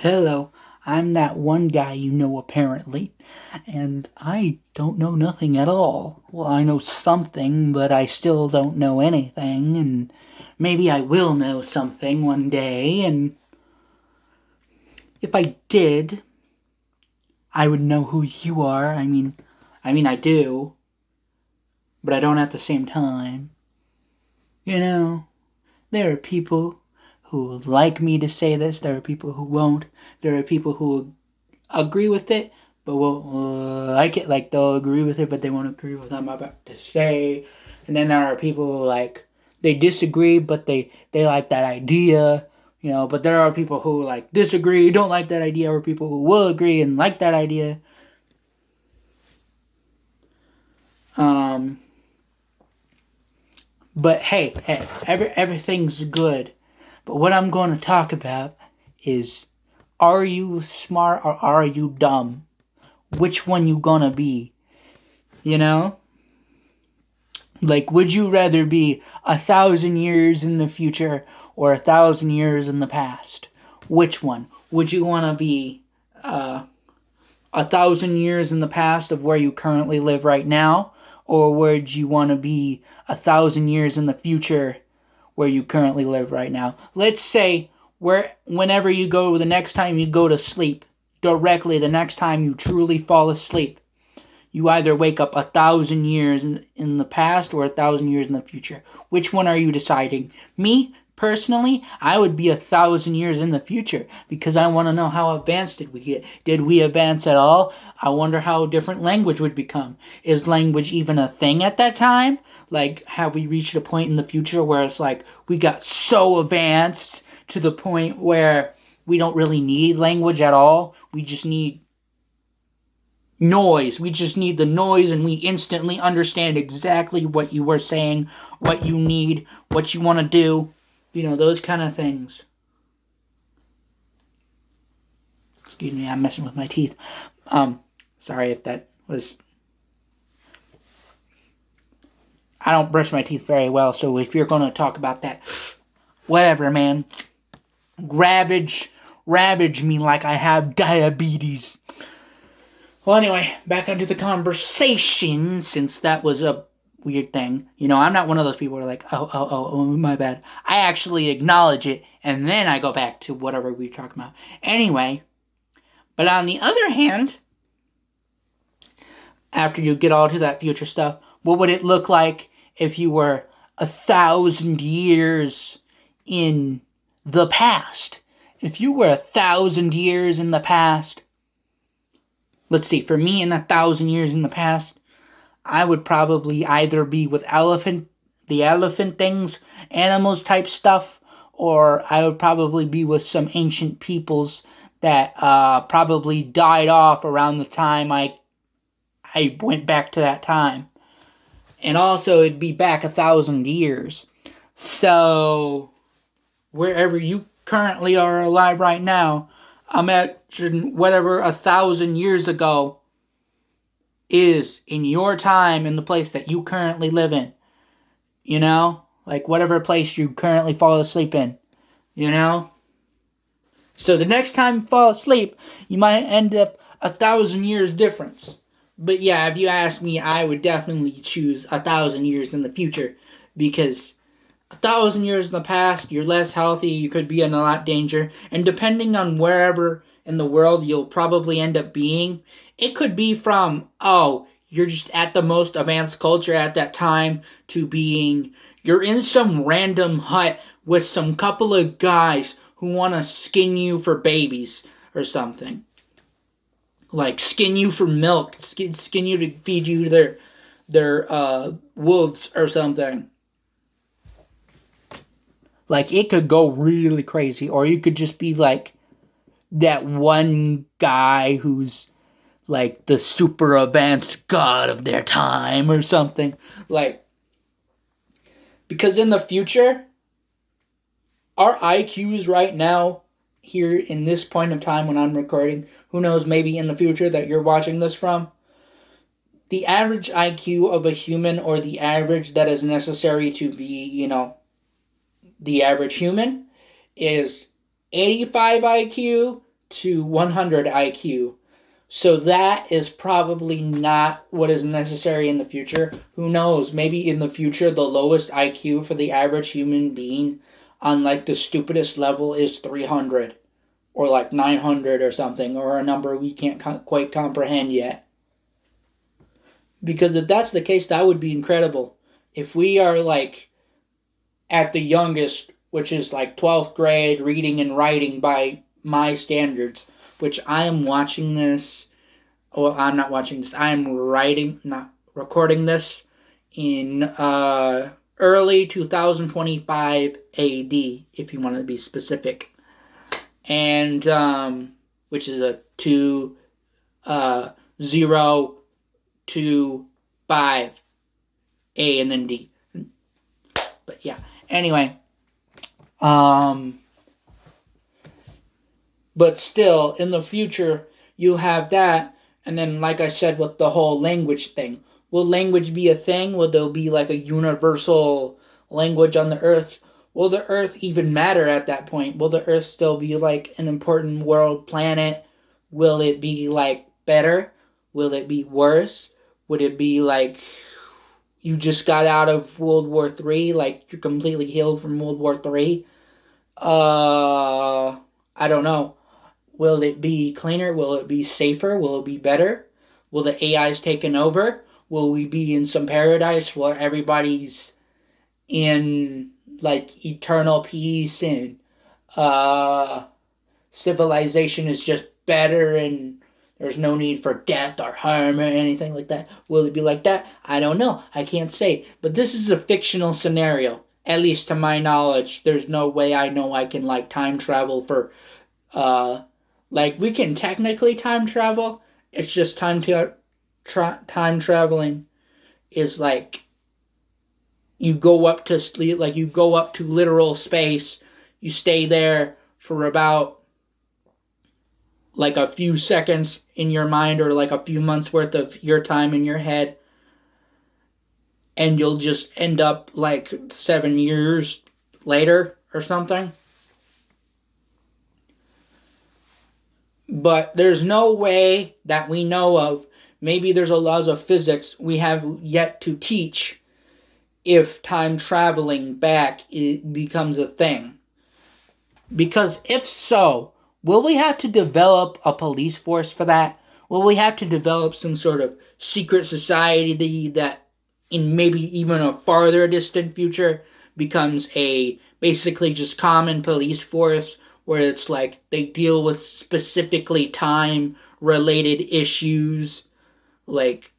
Hello, I'm that one guy you know apparently, and I don't know nothing at all. Well, I know something, but I still don't know anything, and maybe I will know something one day, and if I did, I would know who you are. I mean I do, but I don't at the same time. You know, there are people who would like me to say this, there are people who won't, there are people who agree with it, but will like it. Like they'll agree with it, but they won't agree with what I'm about to say. And then there are people who they disagree, but they like that idea. But there are people who disagree, don't like that idea, or people who will agree and like that idea. Um, but hey, everything's good. But what I'm going to talk about is, are you smart or are you dumb? Which one you gonna be? You know? Like, would you rather be 1,000 years in the future or 1,000 years in the past? Which one? Would you want to be 1,000 years in the past of where you currently live right now? Or would you want to be 1,000 years in the future where you currently live right now? Let's say whenever you go, the next time you go to sleep, directly the next time you truly fall asleep, you either wake up 1,000 years in the past or 1,000 years in the future. Which one are you deciding? Me, personally, I would be 1,000 years in the future because I want to know how advanced did we get. Did we advance at all? I wonder how different language would become. Is language even a thing at that time? Like, have we reached a point in the future where it's like we got so advanced to the point where we don't really need language at all? We just need noise. We just need the noise and we instantly understand exactly what you were saying, what you need, what you want to do, those kind of things. Excuse me, I'm messing with my teeth. Sorry if that was. I don't brush my teeth very well, so if you're going to talk about that, whatever, man. Ravage me like I have diabetes. Well, anyway, back onto the conversation, since that was a weird thing. I'm not one of those people who are like, oh, my bad. I actually acknowledge it, and then I go back to whatever we were talking about. Anyway, but on the other hand, after you get all to that future stuff, what would it look like if you were 1,000 years in the past? If you were 1,000 years in the past, let's see, for me in 1,000 years in the past, I would probably either be with the elephant things, animals type stuff, or I would probably be with some ancient peoples that probably died off around the time I went back to that time. And also, it'd be back 1,000 years. So, wherever you currently are alive right now, imagine whatever 1,000 years ago is in your time in the place that you currently live in. Like whatever place you currently fall asleep in. So the next time you fall asleep, you might end up 1,000 years difference. But yeah, if you ask me, I would definitely choose 1,000 years in the future because 1,000 years in the past, you're less healthy, you could be in a lot of danger, and depending on wherever in the world you'll probably end up being, it could be from, oh, you're just at the most advanced culture at that time, to being, you're in some random hut with some couple of guys who want to skin you for babies or something. Like, skin you for milk, skin you to feed you their wolves or something. Like, it could go really crazy, or you could just be like that one guy who's like the super advanced god of their time or something. Like, because in the future, our IQs right now, here in this point of time when I'm recording, who knows, maybe in the future that you're watching this from, the average IQ of a human, or the average that is necessary to be, the average human, is 85 IQ to 100 IQ. So that is probably not what is necessary in the future. Who knows? Maybe in the future, the lowest IQ for the average human being on like the stupidest level is 300 or like 900 or something, or a number we can't quite comprehend yet. Because if that's the case, that would be incredible. If we are like at the youngest, which is like 12th grade reading and writing by my standards, which I am watching this. Well, I'm not watching this. I am not recording this in early 2025 AD, if you want to be specific. And which is a 0 to 5 A and then D. But yeah. Anyway. But still, in the future, you have that. And then, like I said, with the whole language thing. Will language be a thing? Will there be like a universal language on the earth? Will the earth even matter at that point? Will the earth still be like an important world planet? Will it be like better? Will it be worse? Would it be like you just got out of World War III, like you're completely healed from World War III? I don't know. Will it be cleaner? Will it be safer? Will it be better? Will the AIs taken over? Will we be in some paradise where everybody's in like eternal peace and civilization is just better and there's no need for death or harm or anything like that? Will it be like that? I don't know. I can't say. But this is a fictional scenario. At least to my knowledge, there's no way I know I can like time travel for like we can technically time travel. It's just time traveling is like you go up to sleep, like you go up to literal space. You stay there for about like a few seconds in your mind or like a few months worth of your time in your head. And you'll just end up like 7 years later or something. But there's no way that we know of. Maybe there's a laws of physics we have yet to teach if time traveling back becomes a thing. Because if so, will we have to develop a police force for that? Will we have to develop some sort of secret society that in maybe even a farther distant future becomes a basically just common police force where it's like they deal with specifically time related issues like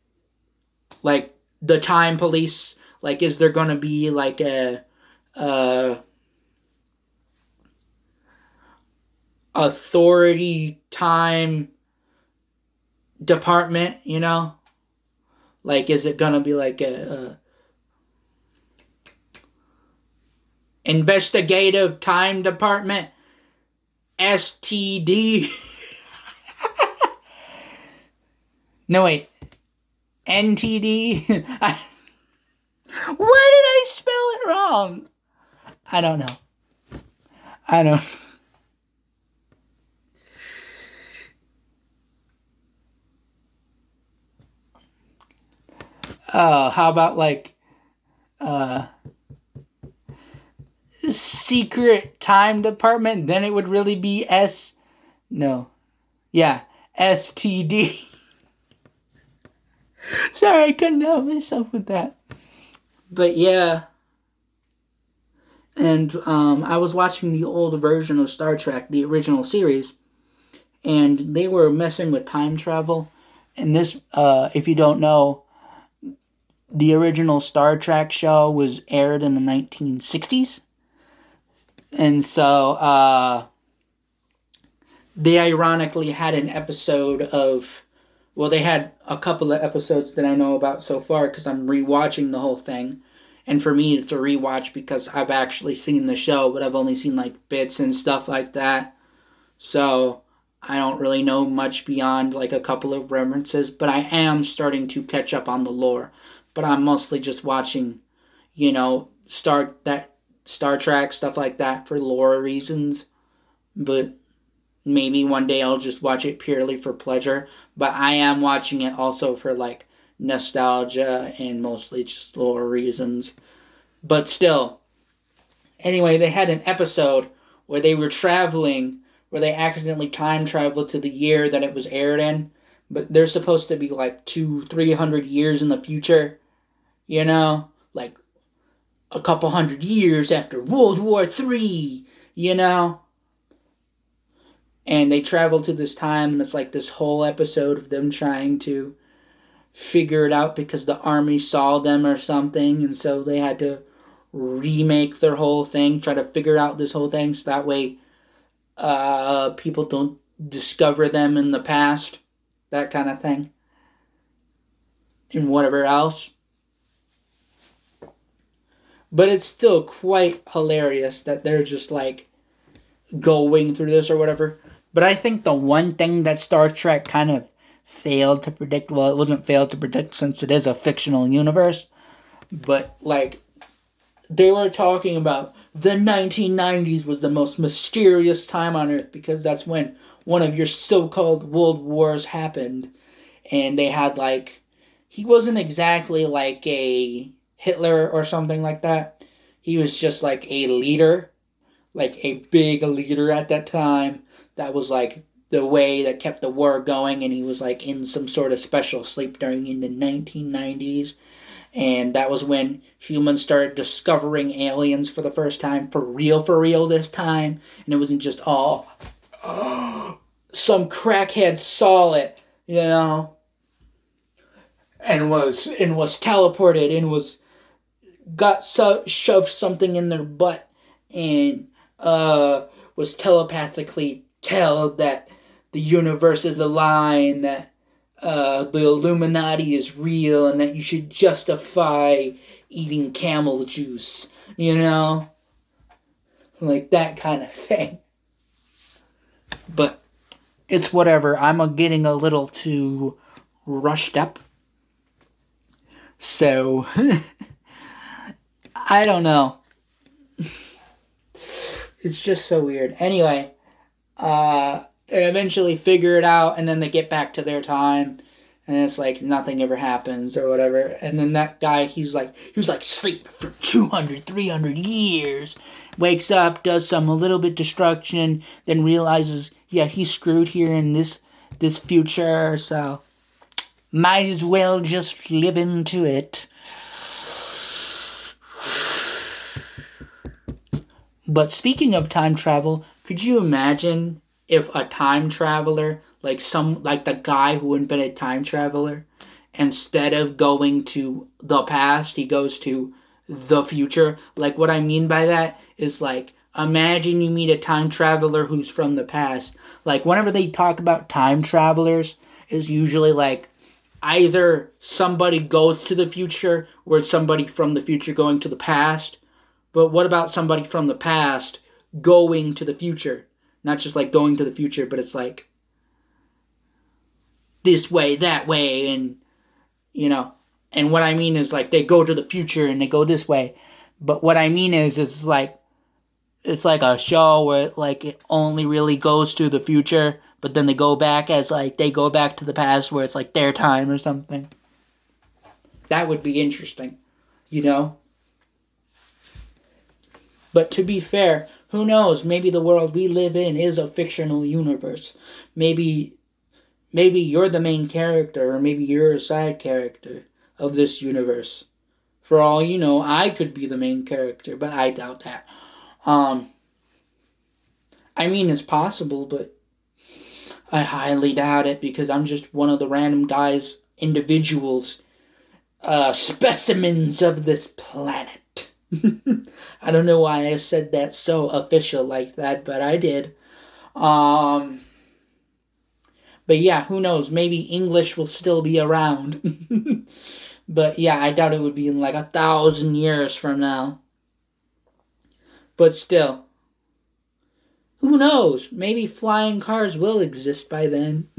the time police, like is there going to be like a authority time department, you know? Like is it going to be like a investigative time department? STD. No, wait. NTD? Why did I spell it wrong? I don't know. I don't. How about like secret time department? Then it would really be STD. Sorry, I couldn't help myself with that. But yeah. And I was watching the old version of Star Trek, the original series, and they were messing with time travel. And this, if you don't know, the original Star Trek show was aired in the 1960s. And so they ironically had an episode of, well, they had a couple of episodes that I know about so far because I'm rewatching the whole thing. And for me, it's a rewatch because I've actually seen the show, but I've only seen like bits and stuff like that. So I don't really know much beyond like a couple of references, but I am starting to catch up on the lore. But I'm mostly just watching, you know, Star Trek, stuff like that for lore reasons. But Maybe one day I'll just watch it purely for pleasure, but I am watching it also for like nostalgia and mostly just lore reasons. But still, anyway, they had an episode where they were traveling, where they accidentally time traveled to the year that it was aired in, but they're supposed to be like 200-300 years in the future, you know, like a couple hundred years after World War III, you know. And they travel to this time, and it's like this whole episode of them trying to figure it out because the army saw them or something, and so they had to remake their whole thing, try to figure out this whole thing, so that way people don't discover them in the past, that kind of thing, and whatever else. But it's still quite hilarious that they're just like going through this or whatever. But I think the one thing that Star Trek kind of failed to predict, well, it wasn't failed to predict since it is a fictional universe, but like they were talking about the 1990s was the most mysterious time on Earth because that's when one of your so-called world wars happened. And they had like, he wasn't exactly like a Hitler or something like that. He was just like a leader, like a big leader at that time. That was like the way that kept the war going, and he was like in some sort of special sleep during in the 1990s. And that was when humans started discovering aliens for the first time, for real this time. And it wasn't just all, oh, some crackhead saw it, you know, and was teleported and got shoved something in their butt and was telepathically told that the universe is a lie and that the Illuminati is real and that you should justify eating camel juice, you know? Like that kind of thing. But it's whatever. I'm getting a little too rushed up. So, I don't know. It's just so weird. Anyway, they eventually figure it out, and then they get back to their time, and it's like nothing ever happens or whatever. And then that guy, he was like sleeping for 200-300 years, wakes up, does some a little bit destruction, then realizes, yeah, he's screwed here in this future, so might as well just live into it. But speaking of time travel, could you imagine if a time traveler, like the guy who invented time traveler, instead of going to the past, he goes to the future? Like what I mean by that is like, imagine you meet a time traveler who's from the past. Like whenever they talk about time travelers, it's usually like either somebody goes to the future or it's somebody from the future going to the past. But what about somebody from the past going to the future? Not just like going to the future, but it's like this way, that way, and you know. And what I mean is like they go to the future and they go this way. But what I mean is like it's like a show where like it only really goes to the future, but then they go back as like they go back to the past where it's like their time or something. That would be interesting, you know? But to be fair, who knows? Maybe the world we live in is a fictional universe. Maybe you're the main character, or maybe you're a side character of this universe. For all you know, I could be the main character, but I doubt that. I mean, it's possible, but I highly doubt it because I'm just one of the random guys, individuals, specimens of this planet. I don't know why I said that so official like that, but I did. But yeah, who knows? Maybe English will still be around. But yeah, I doubt it would be in like 1,000 years from now. But still, who knows? Maybe flying cars will exist by then.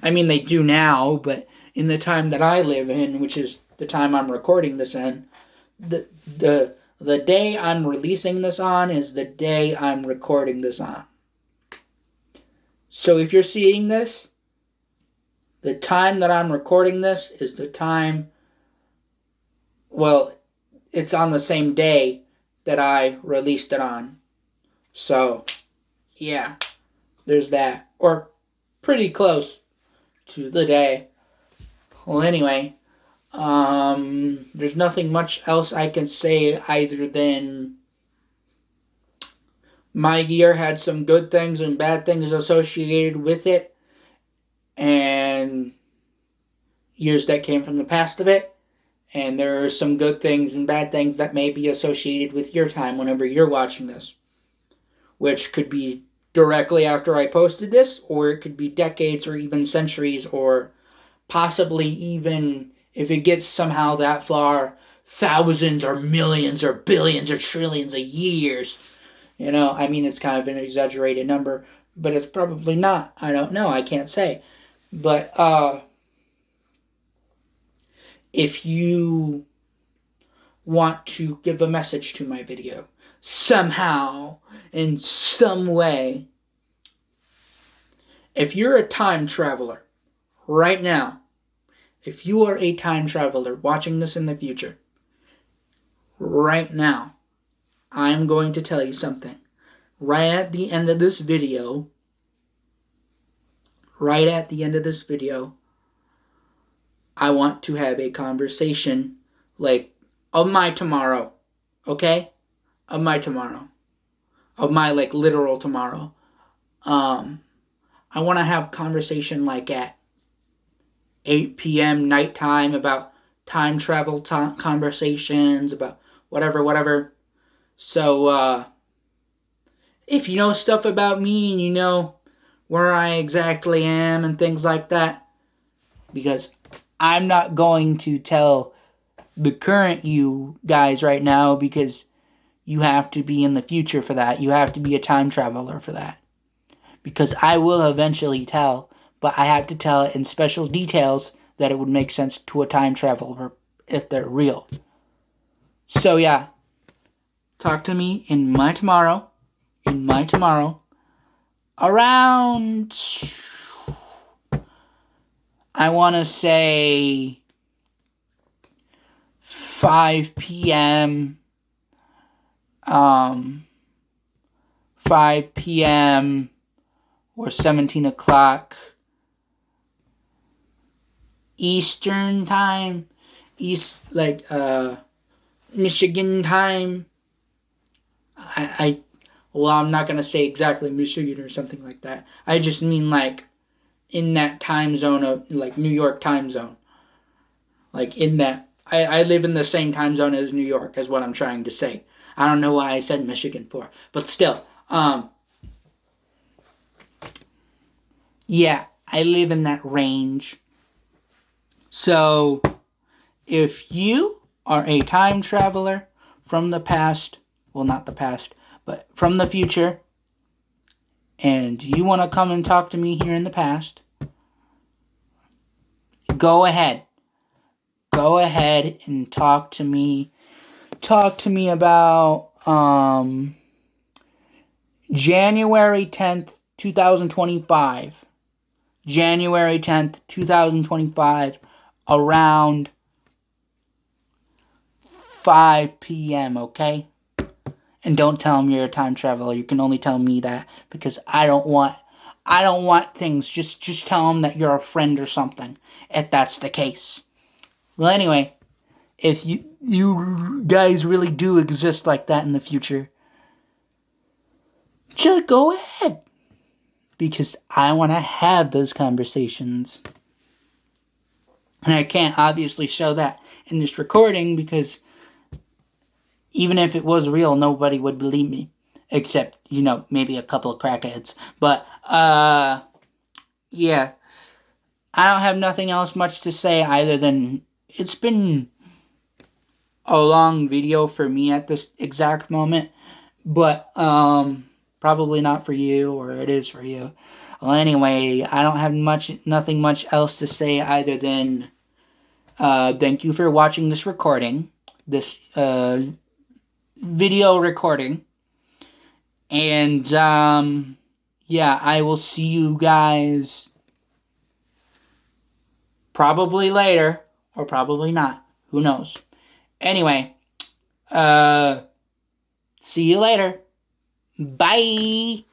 I mean, they do now, but in the time that I live in, which is the time I'm recording this in, the day I'm releasing this on is the day I'm recording this on. So if you're seeing this, the time that I'm recording this is the time, well, it's on the same day that I released it on. So, yeah, there's that. Or pretty close to the day. Well, anyway, there's nothing much else I can say either than my year had some good things and bad things associated with it, and years that came from the past of it. And there are some good things and bad things that may be associated with your time whenever you're watching this, which could be directly after I posted this, or it could be decades or even centuries, or possibly even, if it gets somehow that far, thousands or millions or billions or trillions of years. I mean, it's kind of an exaggerated number, but it's probably not. I don't know. I can't say. But if you want to give a message to my video somehow, in some way, if you're a time traveler right now, if you are a time traveler watching this in the future, right now, I'm going to tell you something. Right at the end of this video, I want to have a conversation, like, of my tomorrow, okay? Of my tomorrow. Of my, like, literal tomorrow. I want to have conversation, like, at 8 p.m. nighttime about time travel conversations, about whatever. So, if you know stuff about me and you know where I exactly am and things like that, because I'm not going to tell the current you guys right now, because you have to be in the future for that. You have to be a time traveler for that. Because I will eventually tell, but I have to tell it in special details that it would make sense to a time traveler if they're real. So yeah, talk to me in my tomorrow, around, I want to say 5 p.m. 5 p.m. or 17 o'clock Eastern time, Michigan time. Well, I'm not going to say exactly Michigan or something like that. I just mean, like, in that time zone of, like, New York time zone. Like, in that, I live in the same time zone as New York, is what I'm trying to say. I don't know why I said Michigan for, but still, yeah, I live in that range. So, if you are a time traveler from the past, well, not the past, but from the future, and you want to come and talk to me here in the past, go ahead. Go ahead and talk to me. Talk to me about January 10th, 2025. January 10th, 2025, around 5 p.m., okay? And don't tell them you're a time traveler. You can only tell me that, because I don't want things. Just tell them that you're a friend or something, if that's the case. Well, anyway, if you guys really do exist like that in the future, just go ahead. Because I want to have those conversations. And I can't obviously show that in this recording, because even if it was real, nobody would believe me. Except, maybe a couple of crackheads. But, yeah. I don't have nothing else much to say other than it's been a long video for me at this exact moment. But, probably not for you, or it is for you. Well, anyway, I don't have nothing much else to say other than thank you for watching this recording, this video recording, and yeah, I will see you guys probably later, or probably not. Who knows? Anyway, see you later. Bye.